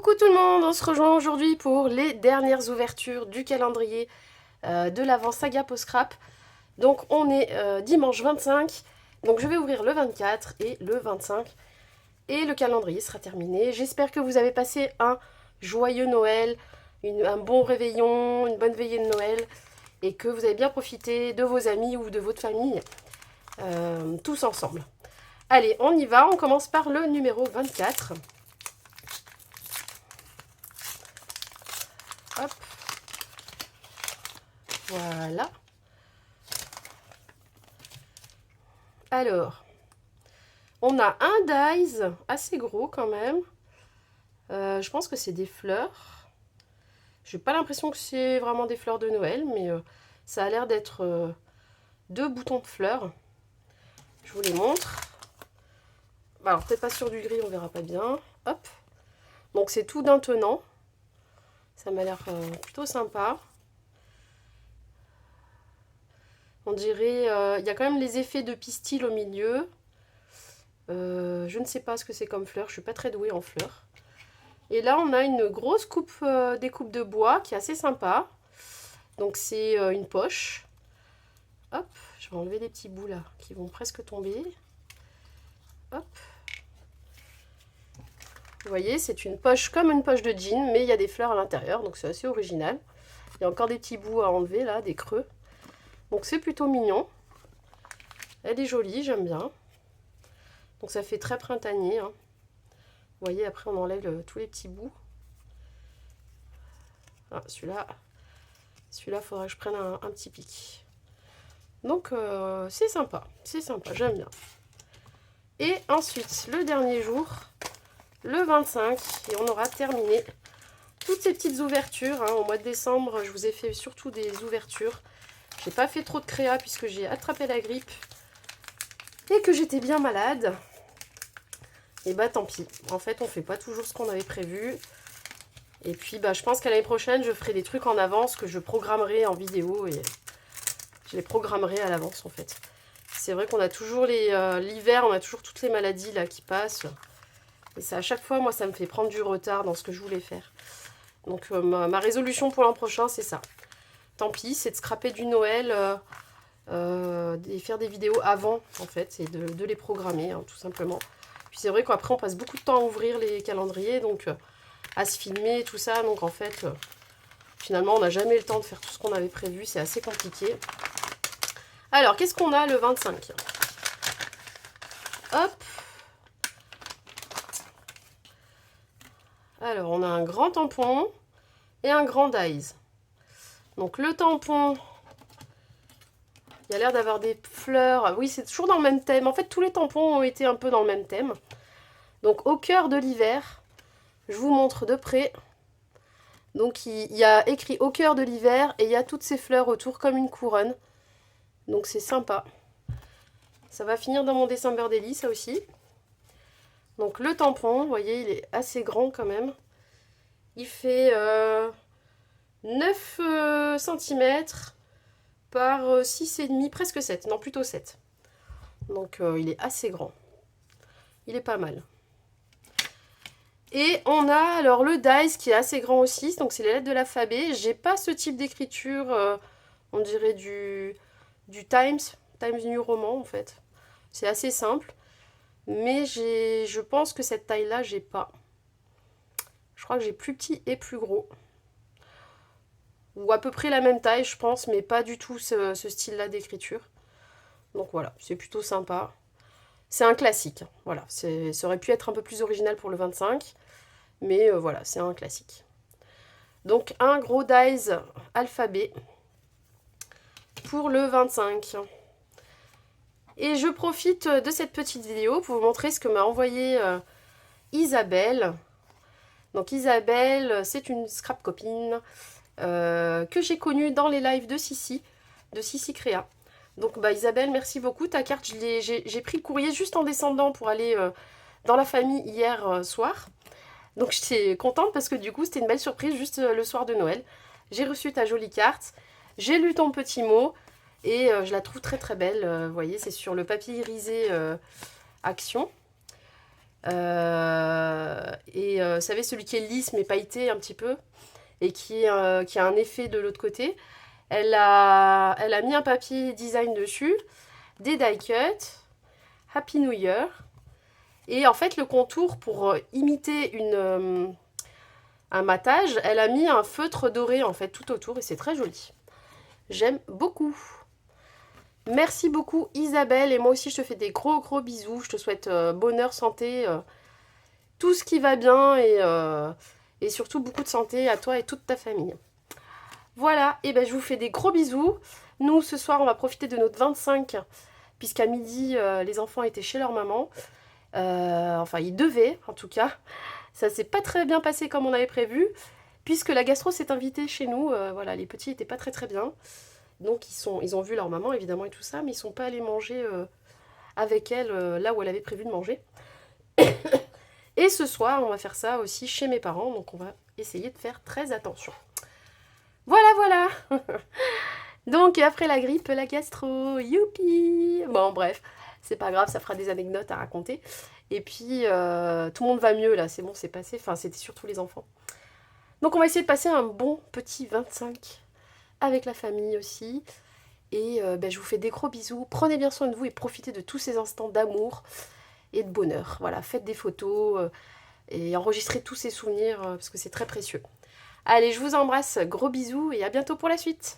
Coucou tout le monde, on se rejoint aujourd'hui pour les dernières ouvertures du calendrier de l'Avent Saga Post Scrap. Donc on est dimanche 25, donc je vais ouvrir le 24 et le 25 et le calendrier sera terminé. J'espère que vous avez passé un joyeux Noël, un bon réveillon, une bonne veillée de Noël et que vous avez bien profité de vos amis ou de votre famille tous ensemble. Allez, on y va, on commence par le numéro 24. Hop. Voilà. Alors, on a un dies assez gros quand même. Je pense que c'est des fleurs. J'ai pas l'impression que c'est vraiment des fleurs de Noël, mais ça a l'air d'être deux boutons de fleurs. Je vous les montre. Alors, peut-être pas sur du gris, on verra pas bien. Hop. Donc, c'est tout d'un tenant. Ça m'a l'air plutôt sympa. On dirait, il y a quand même les effets de pistil au milieu. Je ne sais pas ce que c'est comme fleur, je suis pas très douée en fleurs. Et là, on a une grosse coupe, découpe de bois qui est assez sympa. Donc c'est une poche. Hop, je vais enlever les petits bouts là qui vont presque tomber. Hop. Vous voyez, c'est une poche comme une poche de jean, mais il y a des fleurs à l'intérieur, donc c'est assez original. Il y a encore des petits bouts à enlever là, des creux. Donc c'est plutôt mignon. Elle est jolie, j'aime bien. Donc ça fait très printanier. Hein. Vous voyez, après on enlève tous les petits bouts. Ah, celui-là, il faudrait que je prenne un petit pic. Donc c'est sympa, j'aime bien. Et ensuite, le dernier jour, le 25, et on aura terminé toutes ces petites ouvertures. Hein. Au mois de décembre, je vous ai fait surtout des ouvertures. J'ai pas fait trop de créa puisque j'ai attrapé la grippe et que j'étais bien malade. Et bah tant pis, en fait on fait pas toujours ce qu'on avait prévu. Et puis bah je pense qu'à l'année prochaine je ferai des trucs en avance que je programmerai en vidéo et je les programmerai à l'avance en fait. C'est vrai qu'on a toujours l'hiver, on a toujours toutes les maladies là qui passent. Et ça à chaque fois moi ça me fait prendre du retard dans ce que je voulais faire. Donc ma résolution pour l'an prochain c'est ça. Tant pis, c'est de scraper du Noël et faire des vidéos avant en fait et de les programmer hein, tout simplement. Puis c'est vrai qu'après on passe beaucoup de temps à ouvrir les calendriers, donc à se filmer, tout ça. Donc en fait, finalement on n'a jamais le temps de faire tout ce qu'on avait prévu, c'est assez compliqué. Alors, qu'est-ce qu'on a le 25? Hop. Alors, on a un grand tampon et un grand dies. Donc le tampon, il y a l'air d'avoir des fleurs. Oui, c'est toujours dans le même thème. En fait, tous les tampons ont été un peu dans le même thème. Donc au cœur de l'hiver, je vous montre de près. Donc il y a écrit au cœur de l'hiver et il y a toutes ces fleurs autour comme une couronne. Donc c'est sympa. Ça va finir dans mon December Daily, ça aussi. Donc le tampon, vous voyez, il est assez grand quand même. Il fait 9 cm par 6,5, presque 7. Non, plutôt 7. Donc il est assez grand. Il est pas mal. Et on a alors le dies qui est assez grand aussi, donc c'est les lettres de l'alphabet. J'ai pas ce type d'écriture, on dirait du Times New Roman en fait. C'est assez simple, mais je pense que cette taille-là, j'ai pas. Je crois que j'ai plus petit et plus gros. Ou à peu près la même taille, je pense, mais pas du tout ce style-là d'écriture. Donc voilà, c'est plutôt sympa. C'est un classique, voilà. Ça aurait pu être un peu plus original pour le 25. Mais voilà, c'est un classique. Donc un gros dies alphabet pour le 25. Et je profite de cette petite vidéo pour vous montrer ce que m'a envoyé Isabelle. Donc Isabelle, c'est une scrap copine que j'ai connue dans les lives de Sissi Créa. Donc bah, Isabelle, merci beaucoup. Ta carte, j'ai pris le courrier juste en descendant pour aller dans la famille hier soir. Donc j'étais contente parce que du coup c'était une belle surprise juste le soir de Noël. J'ai reçu ta jolie carte, j'ai lu ton petit mot et je la trouve très très belle. Vous voyez, c'est sur le papier irisé Action. Vous savez, celui qui est lisse mais pailleté un petit peu et qui a un effet de l'autre côté. Elle a mis un papier design dessus, des die cuts, Happy New Year. Et en fait, le contour, pour imiter un matage, elle a mis un feutre doré en fait tout autour et c'est très joli. J'aime beaucoup. Merci beaucoup Isabelle, et moi aussi je te fais des gros gros bisous. Je te souhaite bonheur, santé, tout ce qui va bien et surtout beaucoup de santé à toi et toute ta famille. Voilà, et ben je vous fais des gros bisous. Nous ce soir on va profiter de notre 25 puisqu'à midi les enfants étaient chez leur maman. Enfin ils devaient en tout cas. Ça s'est pas très bien passé comme on avait prévu puisque la gastro s'est invitée chez nous. Voilà, les petits étaient pas très très bien. Donc ils ont vu leur maman évidemment et tout ça, mais ils sont pas allés manger avec elle là où elle avait prévu de manger. Et ce soir, on va faire ça aussi chez mes parents, donc on va essayer de faire très attention. Voilà, voilà. Donc après la grippe, la gastro, youpi. Bon bref, c'est pas grave, ça fera des anecdotes à raconter. Et puis tout le monde va mieux là, c'est bon, c'est passé. Enfin, c'était surtout les enfants. Donc on va essayer de passer un bon petit 25 avec la famille aussi. Et ben, je vous fais des gros bisous. Prenez bien soin de vous et profitez de tous ces instants d'amour et de bonheur. Voilà, faites des photos et enregistrez tous ces souvenirs parce que c'est très précieux. Allez, je vous embrasse, gros bisous et à bientôt pour la suite.